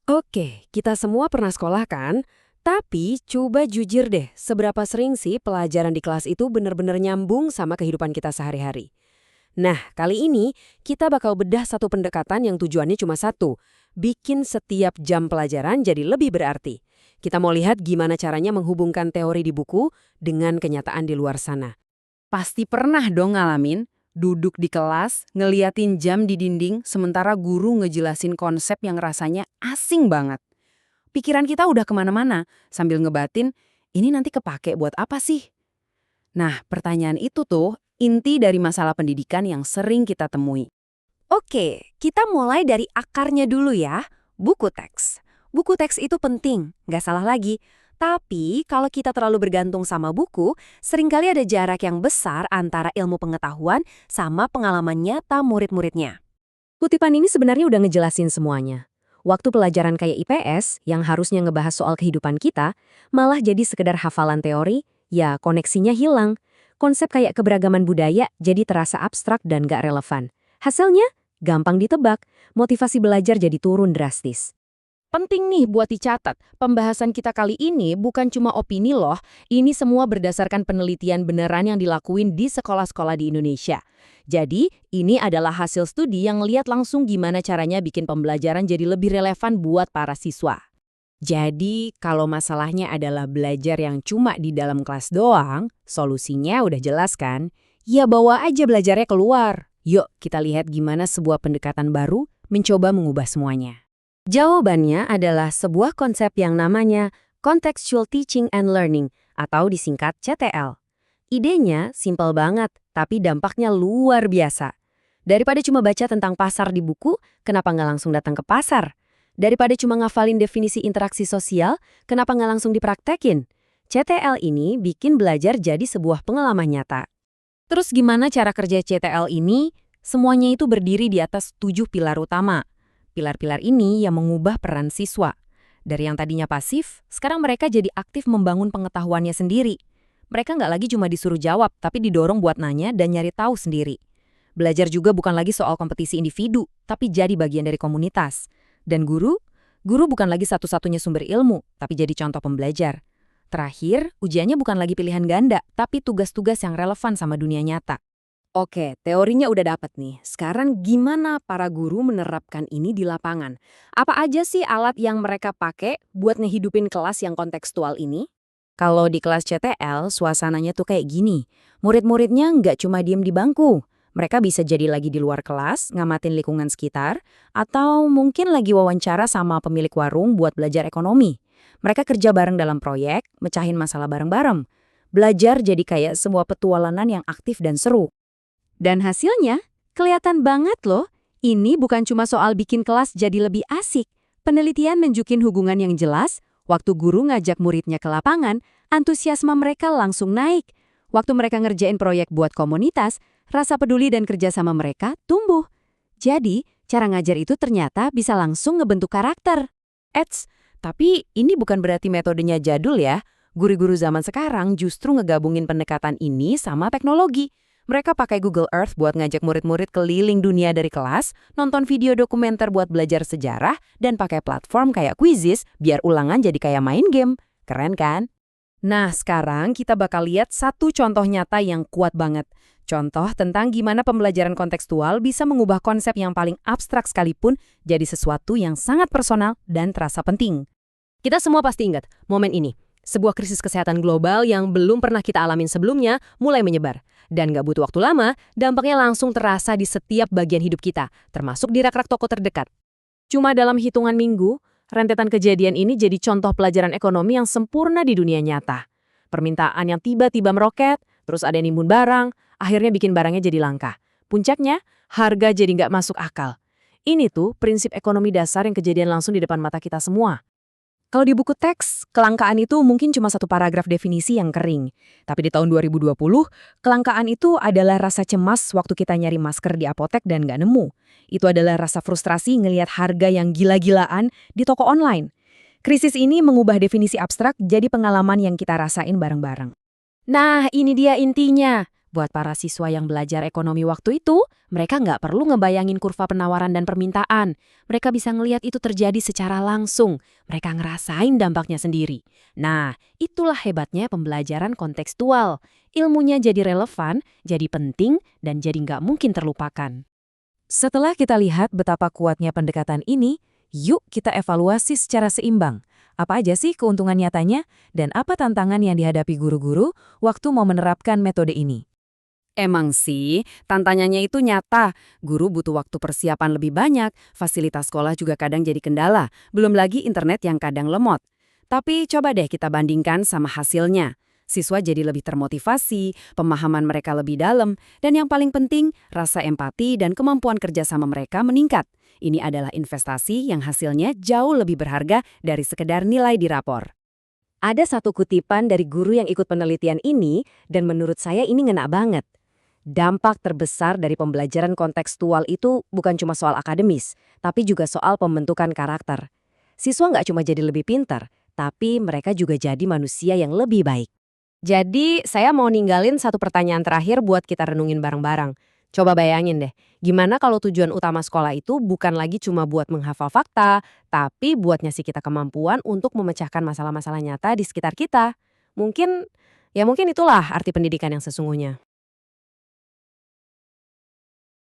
Oke, kita semua pernah sekolah kan? Tapi coba jujur deh, seberapa sering sih pelajaran di kelas itu benar-benar nyambung sama kehidupan kita sehari-hari? Nah, kali ini kita bakal bedah satu pendekatan yang tujuannya cuma satu, bikin setiap jam pelajaran jadi lebih berarti. Kita mau lihat gimana caranya menghubungkan teori di buku dengan kenyataan di luar sana. Pasti pernah dong ngalamin, duduk di kelas, ngeliatin jam di dinding, sementara guru ngejelasin konsep yang rasanya asing banget. Pikiran kita udah kemana-mana, sambil ngebatin, ini nanti kepake buat apa sih? Nah, pertanyaan itu tuh inti dari masalah pendidikan yang sering kita temui. Oke, kita mulai dari akarnya dulu ya, buku teks. Buku teks itu penting, nggak salah lagi. Tapi kalau kita terlalu bergantung sama buku, seringkali ada jarak yang besar antara ilmu pengetahuan sama pengalaman nyata murid-muridnya. Kutipan ini sebenarnya udah ngejelasin semuanya. Waktu pelajaran kayak IPS, yang harusnya ngebahas soal kehidupan kita, malah jadi sekedar hafalan teori, ya koneksinya hilang. Konsep kayak keberagaman budaya jadi terasa abstrak dan gak relevan. Hasilnya, gampang ditebak, motivasi belajar jadi turun drastis. Penting nih buat dicatat, pembahasan kita kali ini bukan cuma opini loh, ini semua berdasarkan penelitian beneran yang dilakuin di sekolah-sekolah di Indonesia. Jadi, ini adalah hasil studi yang lihat langsung gimana caranya bikin pembelajaran jadi lebih relevan buat para siswa. Jadi, kalau masalahnya adalah belajar yang cuma di dalam kelas doang, solusinya udah jelas kan? Ya bawa aja belajarnya keluar. Yuk, kita lihat gimana sebuah pendekatan baru mencoba mengubah semuanya. Jawabannya adalah sebuah konsep yang namanya Contextual Teaching and Learning atau disingkat CTL. Idenya simpel banget, tapi dampaknya luar biasa. Daripada cuma baca tentang pasar di buku, kenapa nggak langsung datang ke pasar? Daripada cuma ngafalin definisi interaksi sosial, kenapa nggak langsung dipraktekin? CTL ini bikin belajar jadi sebuah pengalaman nyata. Terus gimana cara kerja CTL ini? Semuanya itu berdiri di atas 7 pilar utama. Pilar-pilar ini yang mengubah peran siswa. Dari yang tadinya pasif, sekarang mereka jadi aktif membangun pengetahuannya sendiri. Mereka nggak lagi cuma disuruh jawab, tapi didorong buat nanya dan nyari tahu sendiri. Belajar juga bukan lagi soal kompetisi individu, tapi jadi bagian dari komunitas. Dan guru bukan lagi satu-satunya sumber ilmu, tapi jadi contoh pembelajar. Terakhir, ujiannya bukan lagi pilihan ganda, tapi tugas-tugas yang relevan sama dunia nyata. Oke, teorinya udah dapet nih. Sekarang gimana para guru menerapkan ini di lapangan? Apa aja sih alat yang mereka pakai buat ngehidupin kelas yang kontekstual ini? Kalau di kelas CTL, suasananya tuh kayak gini. Murid-muridnya nggak cuma diem di bangku. Mereka bisa jadi lagi di luar kelas, ngamatin lingkungan sekitar, atau mungkin lagi wawancara sama pemilik warung buat belajar ekonomi. Mereka kerja bareng dalam proyek, mecahin masalah bareng-bareng. Belajar jadi kayak sebuah petualangan yang aktif dan seru. Dan hasilnya, kelihatan banget loh, ini bukan cuma soal bikin kelas jadi lebih asik. Penelitian nunjukin hubungan yang jelas, waktu guru ngajak muridnya ke lapangan, antusiasme mereka langsung naik. Waktu mereka ngerjain proyek buat komunitas, rasa peduli dan kerjasama mereka tumbuh. Jadi, cara ngajar itu ternyata bisa langsung ngebentuk karakter. Tapi ini bukan berarti metodenya jadul ya. Guru-guru zaman sekarang justru ngegabungin pendekatan ini sama teknologi. Mereka pakai Google Earth buat ngajak murid-murid keliling dunia dari kelas, nonton video dokumenter buat belajar sejarah, dan pakai platform kayak Quizizz biar ulangan jadi kayak main game. Keren kan? Nah, sekarang kita bakal lihat satu contoh nyata yang kuat banget. Contoh tentang gimana pembelajaran kontekstual bisa mengubah konsep yang paling abstrak sekalipun jadi sesuatu yang sangat personal dan terasa penting. Kita semua pasti ingat momen ini. Sebuah krisis kesehatan global yang belum pernah kita alamin sebelumnya mulai menyebar. Dan gak butuh waktu lama, dampaknya langsung terasa di setiap bagian hidup kita, termasuk di rak-rak toko terdekat. Cuma dalam hitungan minggu, rentetan kejadian ini jadi contoh pelajaran ekonomi yang sempurna di dunia nyata. Permintaan yang tiba-tiba meroket, terus ada yang nimbun barang, akhirnya bikin barangnya jadi langka. Puncaknya, harga jadi nggak masuk akal. Ini tuh prinsip ekonomi dasar yang kejadian langsung di depan mata kita semua. Kalau di buku teks, kelangkaan itu mungkin cuma satu paragraf definisi yang kering. Tapi di tahun 2020, kelangkaan itu adalah rasa cemas waktu kita nyari masker di apotek dan nggak nemu. Itu adalah rasa frustrasi ngelihat harga yang gila-gilaan di toko online. Krisis ini mengubah definisi abstrak jadi pengalaman yang kita rasain bareng-bareng. Nah, ini dia intinya. Buat para siswa yang belajar ekonomi waktu itu, mereka nggak perlu ngebayangin kurva penawaran dan permintaan. Mereka bisa ngelihat itu terjadi secara langsung. Mereka ngerasain dampaknya sendiri. Nah, itulah hebatnya pembelajaran kontekstual. Ilmunya jadi relevan, jadi penting, dan jadi nggak mungkin terlupakan. Setelah kita lihat betapa kuatnya pendekatan ini, yuk kita evaluasi secara seimbang. Apa aja sih keuntungan nyatanya, dan apa tantangan yang dihadapi guru-guru waktu mau menerapkan metode ini? Emang sih, tantangannya itu nyata. Guru butuh waktu persiapan lebih banyak, fasilitas sekolah juga kadang jadi kendala, belum lagi internet yang kadang lemot. Tapi coba deh kita bandingkan sama hasilnya. Siswa jadi lebih termotivasi, pemahaman mereka lebih dalam, dan yang paling penting, rasa empati dan kemampuan kerja sama mereka meningkat. Ini adalah investasi yang hasilnya jauh lebih berharga dari sekedar nilai di rapor. Ada satu kutipan dari guru yang ikut penelitian ini, dan menurut saya ini ngena banget. Dampak terbesar dari pembelajaran kontekstual itu bukan cuma soal akademis, tapi juga soal pembentukan karakter. Siswa nggak cuma jadi lebih pintar, tapi mereka juga jadi manusia yang lebih baik. Jadi, saya mau ninggalin satu pertanyaan terakhir buat kita renungin bareng-bareng. Coba bayangin deh, gimana kalau tujuan utama sekolah itu bukan lagi cuma buat menghafal fakta, tapi buat ngasih kita kemampuan untuk memecahkan masalah-masalah nyata di sekitar kita. Mungkin itulah arti pendidikan yang sesungguhnya.